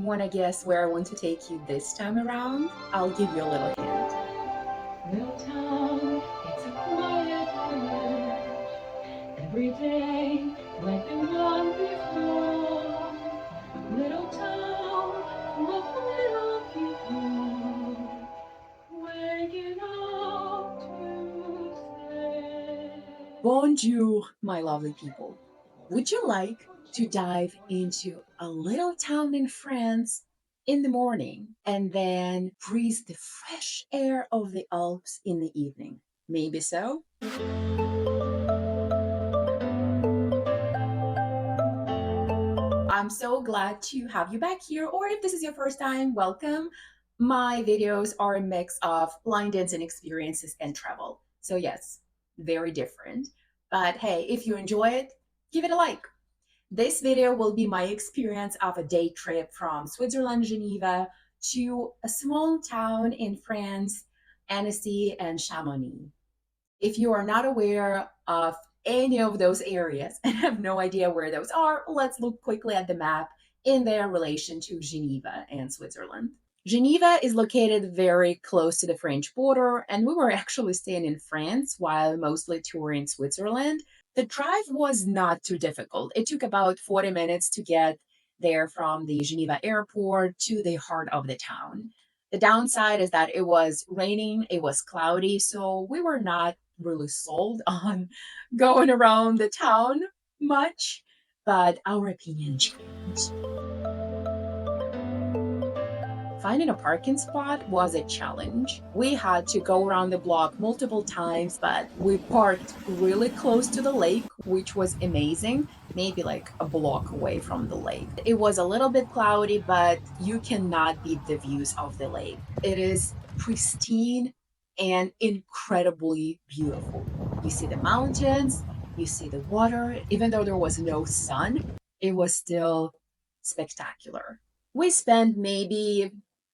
Want to guess where I want to take you this time around? I'll give you a little hint. Little town, it's a quiet village. Every day, like the one before. Little town, full of little people, waking up to say, Bonjour, my lovely people. Would you like to dive into a little town in France in the morning and then breathe the fresh air of the Alps in the evening? Maybe so. I'm so glad to have you back here, or if this is your first time, welcome. My videos are a mix of line dancing experiences and travel. So yes, very different. But hey, if you enjoy it, give it a like. This video will be my experience of a day trip from Switzerland, Geneva, to a small town in France, Annecy and Chamonix. If you are not aware of any of those areas and have no idea where those are, let's look quickly at the map in their relation to Geneva and Switzerland. Geneva is located very close to the French border, and we were actually staying in France while mostly touring Switzerland. The drive was not too difficult. It took about 40 minutes to get there from the Geneva airport to the heart of the town. The downside is that it was raining, it was cloudy, so we were not really sold on going around the town much, but our opinion changed. Finding a parking spot was a challenge. We had to go around the block multiple times, but we parked really close to the lake, which was amazing, maybe like a block away from the lake. It was a little bit cloudy, but you cannot beat the views of the lake. It is pristine and incredibly beautiful. You see the mountains, you see the water. Even though there was no sun, it was still spectacular. We spent maybe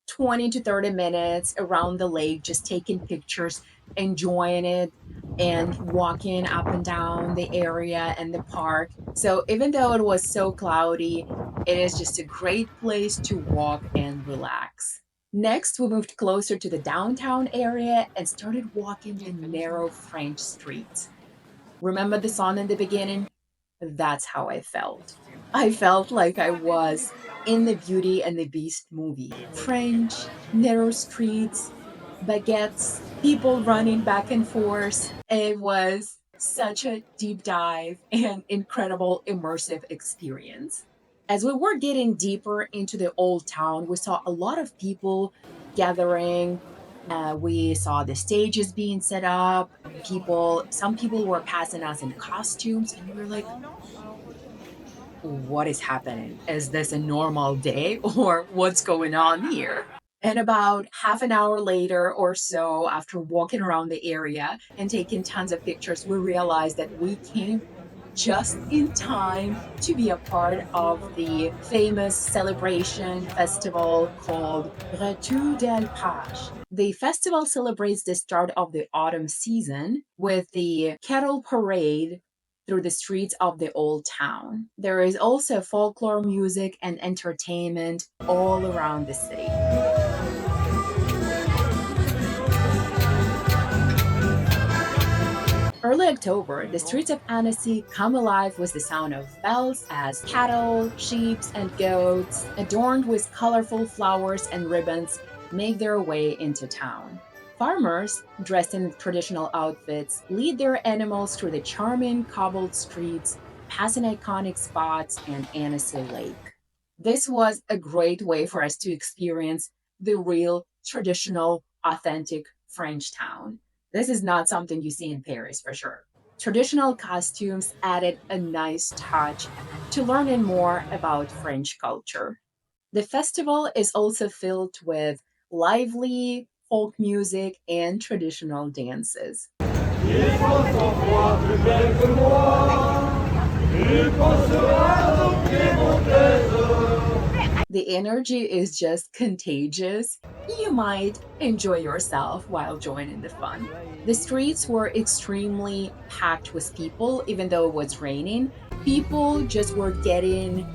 20 to 30 minutes around the lake, just taking pictures, enjoying it, and walking up and down the area and the park. So even though it was so cloudy, it is just a great place to walk and relax. Next, we moved closer to the downtown area and started walking the narrow French streets. Remember the song in the beginning? That's how I felt. I felt like I was in the Beauty and the Beast movie. French, narrow streets, baguettes, people running back and forth. It was such a deep dive and incredible immersive experience. As we were getting deeper into the old town, we saw a lot of people gathering. We saw the stages being set up. Some people were passing us in costumes, and we were like, what is happening? Is this a normal day or what's going on here? And about half an hour later or so, after walking around the area and taking tons of pictures, we realized that we came just in time to be a part of the famous celebration festival called Retour d'Alpages. The festival celebrates the start of the autumn season with the cattle parade through the streets of the old town. There is also folklore music and entertainment all around the city. Early October, the streets of Annecy come alive with the sound of bells as cattle, sheep, and goats, adorned with colorful flowers and ribbons, make their way into town. Farmers, dressed in traditional outfits, lead their animals through the charming cobbled streets, passing iconic spots and Annecy Lake. This was a great way for us to experience the real, traditional, authentic French town. This is not something you see in Paris for sure. Traditional costumes added a nice touch to learning more about French culture. The festival is also filled with lively folk music and traditional dances. The energy is just contagious. You might enjoy yourself while joining the fun. The streets were extremely packed with people, even though it was raining. People just were getting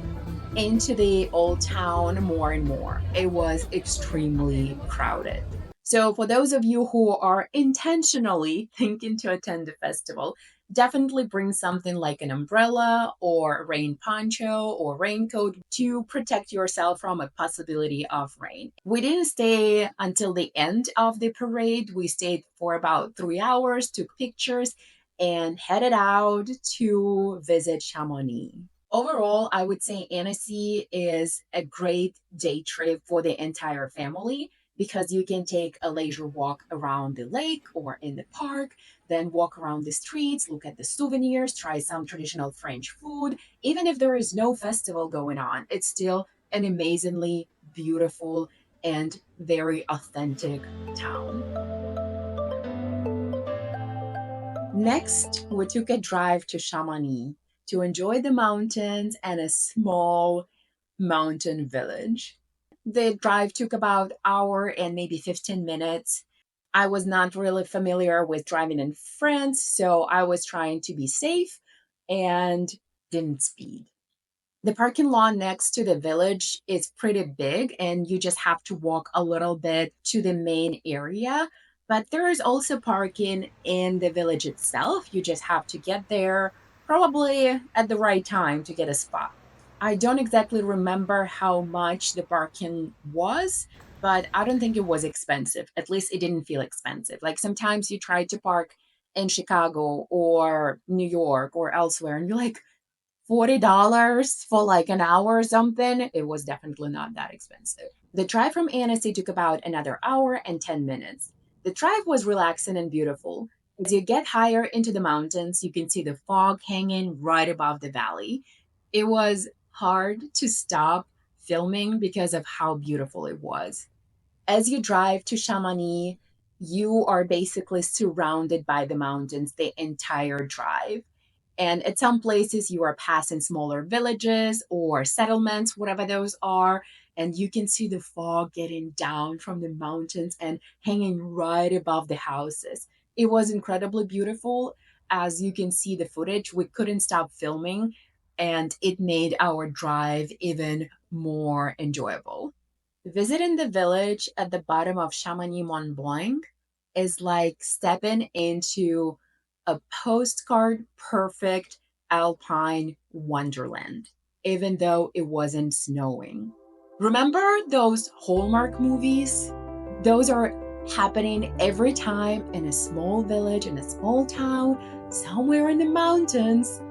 into the old town more and more. It was extremely crowded. So, for those of you who are intentionally thinking to attend the festival, definitely bring something like an umbrella or a rain poncho or raincoat to protect yourself from a possibility of rain. We didn't stay until the end of the parade. We stayed for about 3 hours, took pictures, and headed out to visit Chamonix. Overall, I would say Annecy is a great day trip for the entire family because you can take a leisure walk around the lake or in the park, then walk around the streets, look at the souvenirs, try some traditional French food. Even if there is no festival going on, it's still an amazingly beautiful and very authentic town. Next, we took a drive to Chamonix to enjoy the mountains and a small mountain village. The drive took about an hour and maybe 15 minutes. I was not really familiar with driving in France, so I was trying to be safe and didn't speed. The parking lot next to the village is pretty big, and you just have to walk a little bit to the main area. But there is also parking in the village itself. You just have to get there probably at the right time to get a spot. I don't exactly remember how much the parking was, but I don't think it was expensive. At least it didn't feel expensive. Like sometimes you try to park in Chicago or New York or elsewhere, and you're like, $40 for like an hour or something. It was definitely not that expensive. The drive from Annecy took about another hour and 10 minutes. The drive was relaxing and beautiful. As you get higher into the mountains, you can see the fog hanging right above the valley. It was hard to stop filming because of how beautiful it was. As you drive to Chamonix, you are basically surrounded by the mountains the entire drive. And at some places, you are passing smaller villages or settlements, whatever those are. And you can see the fog getting down from the mountains and hanging right above the houses. It was incredibly beautiful. As you can see the footage, we couldn't stop filming, and it made our drive even more enjoyable. Visiting the village at the bottom of Chamonix Mont Blanc is like stepping into a postcard perfect alpine wonderland, even though it wasn't snowing. Remember those Hallmark movies? Those are happening every time in a small village, in a small town, somewhere in the mountains.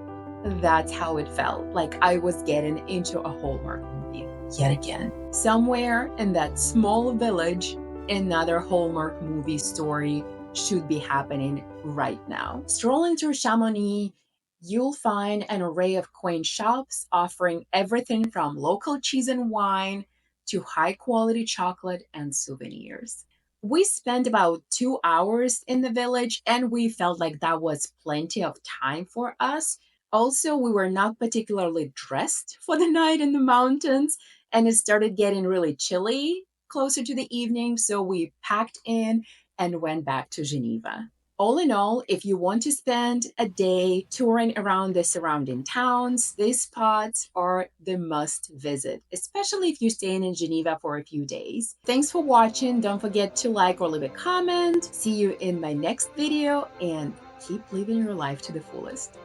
That's how it felt. Like I was getting into a Hallmark movie yet again. Somewhere in that small village, another Hallmark movie story should be happening right now. Strolling through Chamonix, you'll find an array of quaint shops offering everything from local cheese and wine to high quality chocolate and souvenirs. We spent about 2 hours in the village, and we felt like that was plenty of time for us. Also, we were not particularly dressed for the night in the mountains, and it started getting really chilly closer to the evening, so we packed in and went back to Geneva. All in all, if you want to spend a day touring around the surrounding towns, these spots are the must visit, especially if you're staying in Geneva for a few days. Thanks for watching. Don't forget to like or leave a comment. See you in my next video, and keep living your life to the fullest.